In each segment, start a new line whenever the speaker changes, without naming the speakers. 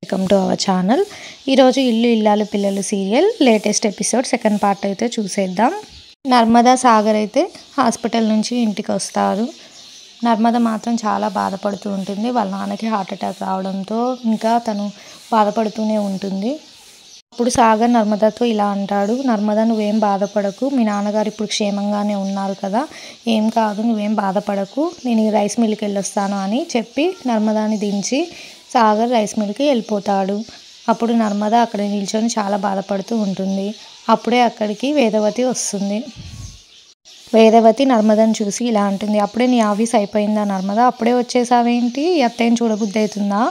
Welcome to our channel. ఈరోజు ఇల్లు ఇల్లాలు పిల్లలు serial latest episode second part అయితే చూసేద్దాం. నర్మదా సాగర్ అయితే హాస్పిటల్ నుంచి ఇంటికి వస్తారు. నర్మద మాత్రం చాలా బాధపడుతూ ఉంటుంది. వాళ్ళ నాన్నకి హార్ట్ అటాక్ రావడంతో ఇంకా తను బాధపడుతూనే ఉంటుంది. అప్పుడు సాగర్ నర్మదతో ఇలా అంటాడు, నర్మద నువ్వేం బాధపడకు, మీ నాన్నగారు ఇప్పుడు క్షేమంగానే ఉన్నారు కదా, ఏం కాదు, నువ్వేం బాధపడకు, నేను ఈ రైస్ మిల్కి వెళ్ళొస్తాను అని చెప్పి నర్మదాని దించి సాగర్ రైస్ మిల్కి వెళ్ళిపోతాడు. అప్పుడు నర్మద అక్కడ నిల్చొని చాలా బాధపడుతూ ఉంటుంది. అప్పుడే అక్కడికి వేదవతి వస్తుంది. వేదవతి నర్మదని చూసి ఇలా అంటుంది, అప్పుడే నీ ఆఫీస్ అయిపోయిందా నర్మద, అప్పుడే వచ్చేసావేంటి, అత్తయ్యని చూడబుద్ధి అవుతుందా,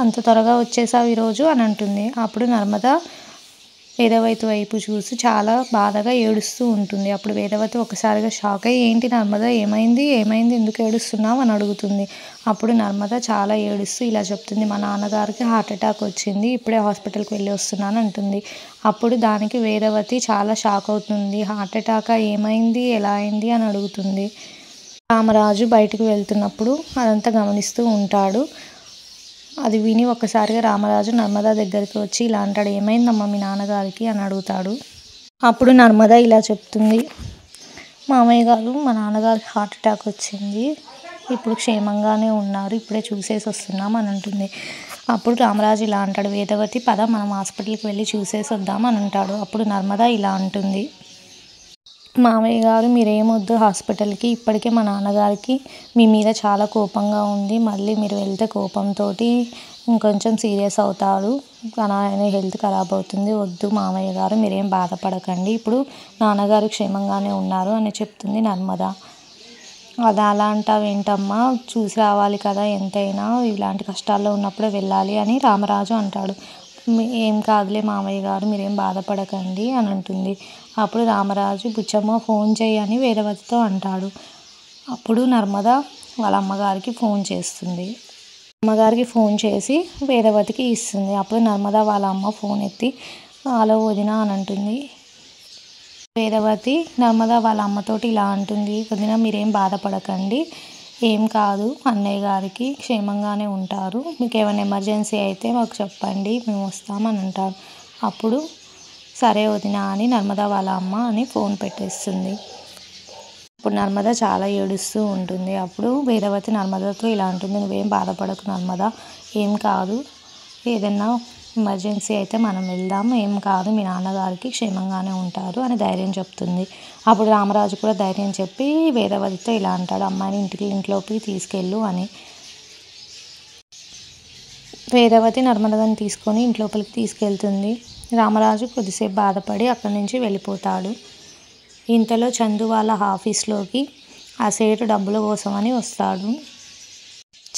అంత త్వరగా వచ్చేసావు ఈరోజు అని అంటుంది. అప్పుడు నర్మద వేదవతి వైపు చూసి చాలా బాధగా ఏడుస్తూ ఉంటుంది. అప్పుడు వేదవతి ఒకసారిగా షాక్ అయ్యి, ఏంటి నర్మద, ఏమైంది ఎందుకు ఏడుస్తున్నావు అని అడుగుతుంది. అప్పుడు నర్మద చాలా ఏడుస్తూ ఇలా చెప్తుంది, మా నాన్నగారికి హార్ట్ అటాక్ వచ్చింది, ఇప్పుడే హాస్పిటల్కి వెళ్ళి వస్తున్నాను అంటుంది. అప్పుడు దానికి వేదవతి చాలా షాక్ అవుతుంది. హార్ట్ అటాక్ ఏమైంది, ఎలా అయింది అని అడుగుతుంది. రామరాజు బయటకు వెళ్తున్నప్పుడు అదంతా గమనిస్తూ ఉంటాడు. అది విని ఒక్కసారిగా రామరాజు నర్మద దగ్గరికి వచ్చి ఇలా అంటాడు, ఏమైందమ్మా మీ నాన్నగారికి అని అడుగుతాడు. అప్పుడు నర్మద ఇలా చెప్తుంది, మామయ్య గారు మా నాన్నగారికి హార్ట్ అటాక్ వచ్చింది, ఇప్పుడు క్షేమంగానే ఉన్నారు, ఇప్పుడే చూసేసి వస్తున్నాం అని అంటుంది. అప్పుడు రామరాజు ఇలా అంటాడు, వేదవతి పద మనం హాస్పిటల్కి వెళ్ళి చూసేసి వద్దాం అని అంటాడు. అప్పుడు నర్మద ఇలా అంటుంది, మామయ్య గారు మీరేమొద్దు హాస్పిటల్కి, ఇప్పటికే మా నాన్నగారికి మీ మీద చాలా కోపంగా ఉంది, మళ్ళీ మీరు వెళ్తే కోపంతో ఇంకొంచెం సీరియస్ అవుతారు, ఆయన హెల్త్ ఖరాబ్ అవుతుంది, వద్దు మామయ్య గారు మీరేం బాధపడకండి, ఇప్పుడు నాన్నగారు క్షేమంగానే ఉన్నారు అని చెప్తుంది నర్మద. అది అలా అంటావేంటమ్మా, చూసి రావాలి కదా, ఎంతైనా ఇలాంటి కష్టాల్లో ఉన్నప్పుడే వెళ్ళాలి అని రామరాజు అంటాడు. ఏం కాదులే మామయ్య గారు మీరేం బాధపడకండి అని అంటుంది. అప్పుడు రామరాజు బుచ్చమ్మ ఫోన్ చేయి అని వేదవతితో అంటాడు. అప్పుడు నర్మద వాళ్ళ అమ్మగారికి ఫోన్ చేస్తుంది. అమ్మగారికి ఫోన్ చేసి వేదవతికి ఇస్తుంది. అప్పుడు నర్మద వాళ్ళ అమ్మ ఫోన్ ఎత్తి హలో వదిన అని అంటుంది. వేదవతి నర్మద వాళ్ళ అమ్మతోటి ఇలా అంటుంది, వదిన మీరేం బాధపడకండి, ఏం కాదు, అన్నయ్య గారికి క్షేమంగానే ఉంటారు, మీకు ఏమైనా ఎమర్జెన్సీ అయితే మాకు చెప్పండి, మేము వస్తామని అంటారు. అప్పుడు సరే వదిన అని నర్మద వాళ్ళ అమ్మ అని ఫోన్ పెట్టేస్తుంది. అప్పుడు నర్మద చాలా ఏడుస్తూ ఉంటుంది. అప్పుడు వేదవతి నర్మదతో ఇలా అంటుంది, నువ్వేం బాధపడకు నర్మద, ఏం కాదు, ఏదన్నా ఎమర్జెన్సీ అయితే మనం వెళ్దాం, ఏం కాదు, మీ నాన్నగారికి క్షేమంగానే ఉంటారు అని ధైర్యం చెప్తుంది. అప్పుడు రామరాజు కూడా ధైర్యం చెప్పి వేదవతితో ఇలా అంటాడు, అమ్మాయిని ఇంట్లోకి తీసుకెళ్ళు అని. వేదవతి నర్మదని తీసుకొని ఇంట్లోపలికి తీసుకెళ్తుంది. రామరాజు కొద్దిసేపు బాధపడి అక్కడి నుంచి వెళ్ళిపోతాడు. ఇంతలో చందు వాళ్ళ ఆఫీస్లోకి ఆ సేటు డబ్బుల కోసమని వస్తాడు.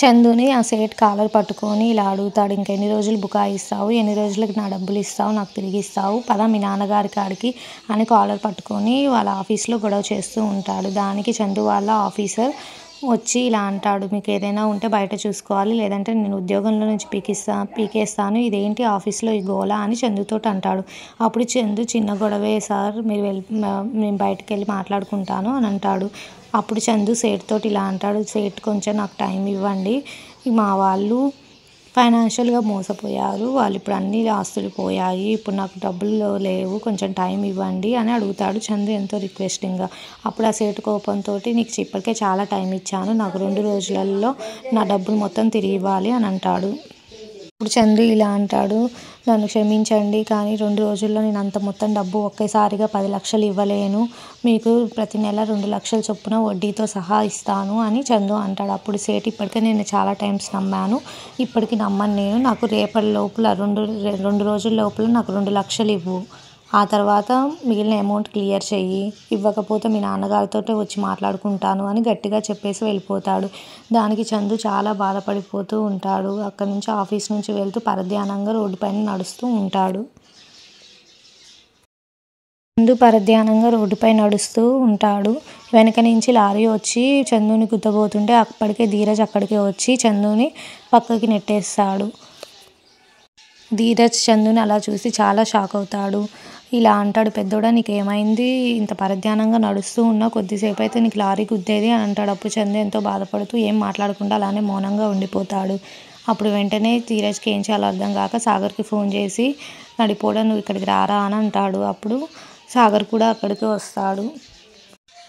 చందుని ఆ సేట్ కాలర్ పట్టుకొని ఇలా అడుగుతాడు, ఇంకెన్ని రోజులు బుకాయిస్తావు, ఎన్ని రోజులకి నా డబ్బులు ఇస్తావు, నాకు తిరిగి ఇస్తావు, పద మీ నాన్నగారి కాడికి అని కాలర్ పట్టుకొని వాళ్ళ ఆఫీస్లో గొడవ చేస్తూ ఉంటాడు. దానికి చందు వాళ్ళ ఆఫీసర్ వచ్చి ఇలా అంటాడు, మీకు ఏదైనా ఉంటే బయట చూసుకోవాలి, లేదంటే నేను ఉద్యోగంలో నుంచి పీకేస్తాను, ఇదేంటి ఆఫీస్లో ఈ గోల అని చందుతో అంటాడు. అప్పుడు చందు చిన్న గొడవే సార్, నేను బయటకు వెళ్ళి మాట్లాడుకుంటాను అని అంటాడు. అప్పుడు చందు సేట్ తోటి ఇలా అంటాడు, సేట్ కొంచెం నాకు టైం ఇవ్వండి, మా వాళ్ళు ఫైనాన్షియల్గా మోసపోయారు, వాళ్ళు ఇప్పుడు అన్ని ఆస్తులు పోయాయి, ఇప్పుడు నాకు డబ్బులు లేవు, కొంచెం టైం ఇవ్వండి అని అడుగుతాడు చందు ఎంతో రిక్వెస్టింగ్గా. అప్పుడు ఆ సేటు కోపంతో నీకు ఇప్పటికే చాలా టైం ఇచ్చాను, నాకు 2 రోజులలో నా డబ్బులు మొత్తం తిరిగి ఇవ్వాలి అని అంటాడు. ఇప్పుడు చందు ఇలా అంటాడు, నన్ను క్షమించండి, కానీ 2 రోజుల్లో నేను అంత మొత్తం డబ్బు ఒకేసారిగా 10 లక్షలు ఇవ్వలేను, మీకు ప్రతి నెల 2 లక్షల చొప్పున వడ్డీతో సహా ఇస్తాను అని చందు అంటాడు. అప్పుడు సేట్, ఇప్పటికే నేను చాలా టైమ్స్ నమ్మాను, ఇప్పటికి నమ్మను నేను, నాకు రేపటి లోపల 2 రోజుల లోపల నాకు 2 లక్షలు ఇవ్వు, ఆ తర్వాత మిగిలిన అమౌంట్ క్లియర్ చెయ్యి, ఇవ్వకపోతే మీ నాన్నగారితో వచ్చి మాట్లాడుకుంటాను అని గట్టిగా చెప్పేసి వెళ్ళిపోతాడు. దానికి చందు చాలా బాధపడిపోతూ ఉంటాడు. అక్కడి నుంచి ఆఫీస్ నుంచి వెళ్తూ పరధ్యానంగా రోడ్డు పైన నడుస్తూ ఉంటాడు. చందు పరధ్యానంగా రోడ్డుపై నడుస్తూ ఉంటాడు. వెనక నుంచి లారీ వచ్చి చందుని గుద్దబోతుంటే అప్పటికే ధీరజ్ అక్కడికి వచ్చి చందుని పక్కకి నెట్టేస్తాడు. ధీరజ్ చందుని అలా చూసి చాలా షాక్ అవుతాడు. ఇలా అంటాడు, పెద్దోడా నీకేమైంది, ఇంత పరధ్యానంగా నడుస్తూ ఉన్నావు, కొద్దిసేపు అయితే నీకు లారీ గుద్దేది అని అంటాడు. అప్పుడు చందు ఎంతో బాధపడుతూ ఏం మాట్లాడకుండా అలానే మౌనంగా ఉండిపోతాడు. అప్పుడు వెంటనే ధీరజ్కి ఏం చేయాలో అర్థం కాక సాగర్కి ఫోన్ చేసి నడిపోవడం నువ్వు ఇక్కడికి రారా అని అంటాడు. అప్పుడు సాగర్ కూడా అక్కడికి వస్తాడు.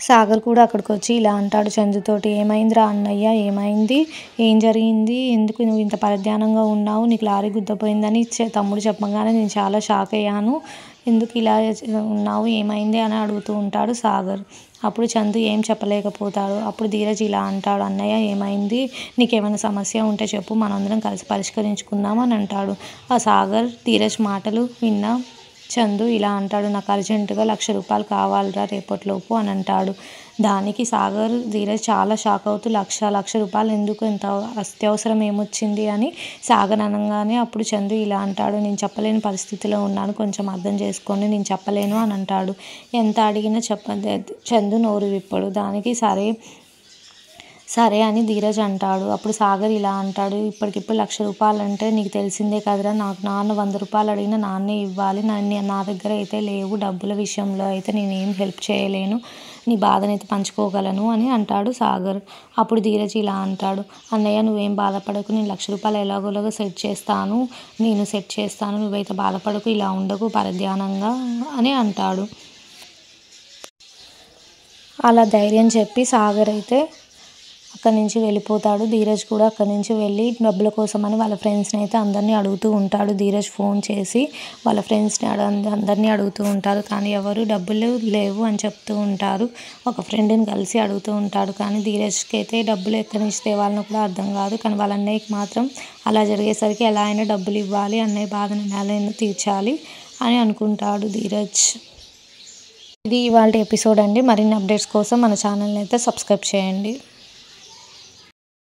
సాగర్ కూడా అక్కడికి వచ్చి ఇలా అంటాడు చందుతోటి, ఏమైందిరా అన్నయ్య, ఏమైంది, ఏం జరిగింది, ఎందుకు నువ్వు ఇంత పరధ్యానంగా ఉన్నావు, నీకు లారీ గుద్దపోయిందని తమ్ముడు చెప్పగానే నేను చాలా షాక్ అయ్యాను, ఎందుకు ఇలా ఉన్నావు, ఏమైంది అని అడుగుతూ ఉంటాడు సాగర్. అప్పుడు చందు ఏం చెప్పలేకపోతాడు. అప్పుడు ధీరజ్ ఇలా అంటాడు, అన్నయ్య ఏమైంది, నీకేమైనా సమస్య ఉంటే చెప్పు, మనందరం కలిసి పరిష్కరించుకుందాం అని అంటాడు. ఆ సాగర్ ధీరజ్ మాటలు విన్న చందు ఇలా అంటాడు, నాకు అర్జెంటుగా 1,00,000 రూపాయలు కావాలిరా రేపటిలోపు అని అంటాడు. దానికి సాగర్ ధీరజ్ చాలా షాక్ అవుతూ 1,00,000 రూపాయలు ఎందుకు, ఇంత అత్యవసరం ఏమొచ్చింది అని సాగర్ అనగానే అప్పుడు చందు ఇలా అంటాడు, నేను చెప్పలేని పరిస్థితిలో ఉన్నాను, కొంచెం అర్థం చేసుకోండి, నేను చెప్పలేను అని అంటాడు. ఎంత అడిగినా చందు నోరు విప్పడు. దానికి సరే అని ధీరజ్ అంటాడు. అప్పుడు సాగర్ ఇలా అంటాడు, ఇప్పటికిప్పుడు 1,00,000 రూపాయలు అంటే నీకు తెలిసిందే కదరా, నాకు నాన్న 100 రూపాయలు అడిగినా నాన్నే ఇవ్వాలి, నా దగ్గర అయితే లేవు, డబ్బుల విషయంలో అయితే నేనేం హెల్ప్ చేయలేను, నీ బాధనైతే పంచుకోగలను అని అంటాడు సాగర్. అప్పుడు ధీరజ్ ఇలా అంటాడు, అన్నయ్య నువ్వేం బాధపడకు, నేను 1,00,000 రూపాయలు ఎలాగోలాగో సెట్ చేస్తాను, నువ్వైతే బాధపడకు, ఇలా ఉండకు పరధ్యానంగా అని అంటాడు. అలా ధైర్యం చెప్పి సాగర్ అయితే అక్కడి నుంచి వెళ్ళిపోతాడు. ధీరజ్ కూడా అక్కడి నుంచి వెళ్ళి డబ్బుల కోసమని వాళ్ళ ఫ్రెండ్స్ని అయితే అందరినీ అడుగుతూ ఉంటాడు. ధీరజ్ ఫోన్ చేసి వాళ్ళ ఫ్రెండ్స్ని అందరినీ అడుగుతూ ఉంటారు, కానీ ఎవరు డబ్బులు లేవు అని చెప్తూ ఉంటారు. ఒక ఫ్రెండ్ని కలిసి అడుగుతూ ఉంటాడు, కానీ ధీరజ్కి అయితే డబ్బులు ఎక్కడి నుంచి తేవాలనో కూడా అర్థం కాదు. కానీ వాళ్ళ అన్నయ్యకి మాత్రం అలా జరిగేసరికి ఎలా అయినా డబ్బులు ఇవ్వాలి, అన్నయ్య బాధను ఎలా అయినా తీర్చాలి అని అనుకుంటాడు ధీరజ్. ఇది ఇవాళ ఎపిసోడ్ అండి. మరిన్ని అప్డేట్స్ కోసం మన ఛానల్ని అయితే సబ్స్క్రైబ్ చేయండి.